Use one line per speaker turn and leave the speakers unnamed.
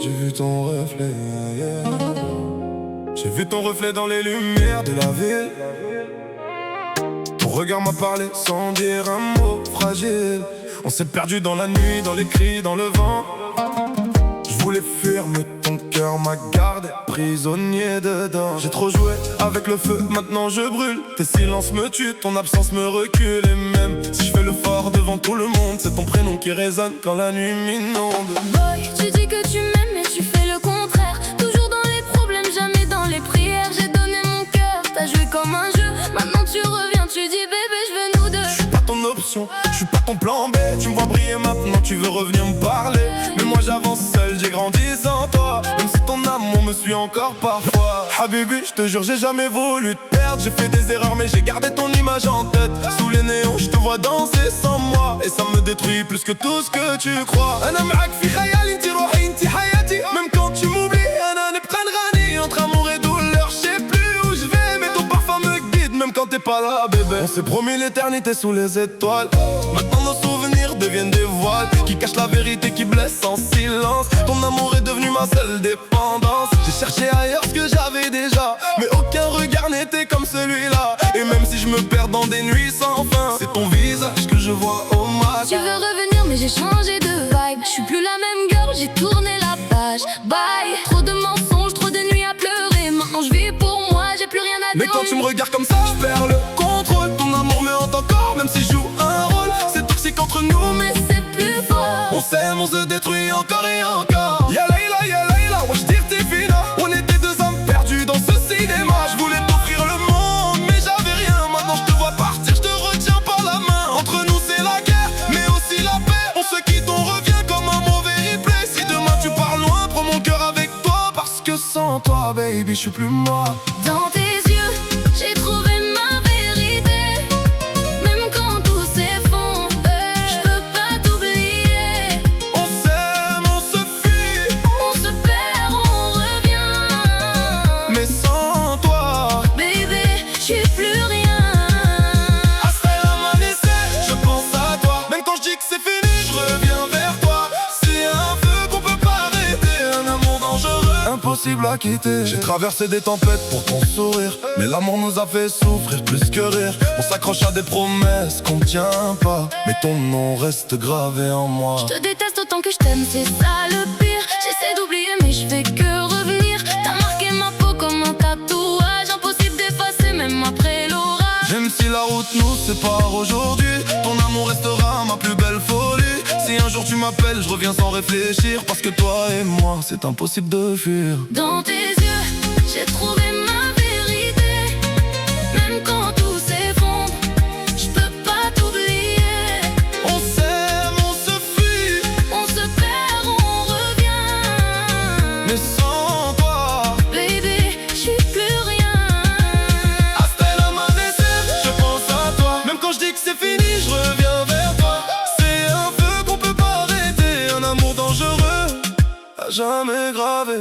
j'ai vu ton reflet, J'ai vu ton reflet dans les lumières de la ville. Ton regard m'a parlé sans dire un mot fragile. On s'est perdu dans la nuit, dans les cris, dans le vent. Je voulais fuir mais ton cœur m'a gardé prisonnier dedans. J'ai trop joué avec le feu, maintenant je brûle. Tes silences me tuent, ton absence me recule. Et même si je fais le fort devant tout le monde, c'est ton prénom qui résonne quand la nuit m'inonde.
Boy, tu dis que tu m'aimes mais tu fais le contraire. Toujours dans les problèmes, jamais dans les prières. J'ai donné mon cœur, t'as joué comme un jeu. Maintenant tu reviens, tu dis bébé je veux nous deux.
Je suis pas ton option, je suis pas ton plan B. Tu me vois briller maintenant, tu veux revenir me parler. Mais moi j'avance seul, j'ai grandi sans toi. Même si ton amour me suit encore parfois. Habibi, je te jure j'ai jamais voulu te perdre. J'ai fait des erreurs mais j'ai gardé ton image en tête. Sous les néons je te vois danser sans moi. Et ça me détruit plus que tout ce que tu crois. Même quand tu m'oublies, entre amour et douleur, je sais plus où je vais. Mais ton parfum me guide même quand t'es pas là bébé. On s'est promis l'éternité sous les étoiles. Maintenant nos souvenirs deviennent des voiles qui cachent la vérité, qui blessent en silence. Ton amour est devenu ma seule dépendance. J'ai cherché ailleurs ce que j'avais déjà, mais aucun regard n'était comme celui-là. Et même si je me perds dans des nuits sans fin, c'est ton visage que je vois au matin.
Tu veux revenir mais j'ai changé de vibe. Je suis plus la même girl, j'ai tourné la page. Bye, trop de mensonges, trop de nuits à pleurer. Maintenant je vis pour moi, j'ai plus rien à dire.
Mais quand tu me regardes comme ça, je perds le contrôle. Ton amour me hante encore, même si je joue un rôle. C'est toxique entre nous, mais
mais c'est plus fort.
on s'aime, on se détruit encore et encore. Ya Layla, wesh dire t'es fina. On était deux âmes perdues dans ce cinéma. Je voulais t'offrir le monde, mais j'avais rien. Maintenant je te vois partir, je te retiens par la main. Entre nous c'est la guerre, mais aussi la paix. On se quitte, on revient comme un mauvais replay. Si demain tu pars loin, prends mon cœur avec toi. Parce que sans toi, baby, je suis plus moi.
Dans tes yeux, j'ai trouvé ma vérité. Même quand tout s'effondre, je peux pas t'oublier.
On s'aime, on se fuit,
On se perd, on revient.
mais sans toi,
Bébé, j'ai plus rien.
hasta l'amanecer, je pense à toi. Même quand je dis que c'est fini, je reviens vers toi. C'est un feu qu'on peut pas arrêter, un amour dangereux, impossible à quitter. J'ai traversé des tempêtes pour ton sourire, mais l'amour nous a fait souffrir plus que rire. On s'accroche à des promesses qu'on tient pas, mais ton nom reste gravé en moi.
Je te déteste autant que je t'aime, c'est ça le pire. J'essaie d'oublier mais je fais que revenir. T'as marqué ma peau comme un tatouage, impossible d'effacer même après l'orage.
Même si la route nous sépare aujourd'hui, ton amour restera ma plus belle folie. Si un jour tu m'appelles, je reviens sans réfléchir. Parce que toi et moi, c'est impossible de fuir.
Dans tes yeux, j'ai trouvé ma vérité. Même quand tout s'effondre, je peux pas t'oublier.
On s'aime, on se fuit,
On se perd, on revient.
mais sans toi,
Baby, j'ai plus rien.
hasta l'amanecer, je pense à toi. Même quand je dis que c'est fini, je reviens vers toi. C'est un feu qu'on peut pas arrêter, un amour dangereux, à jamais gravé.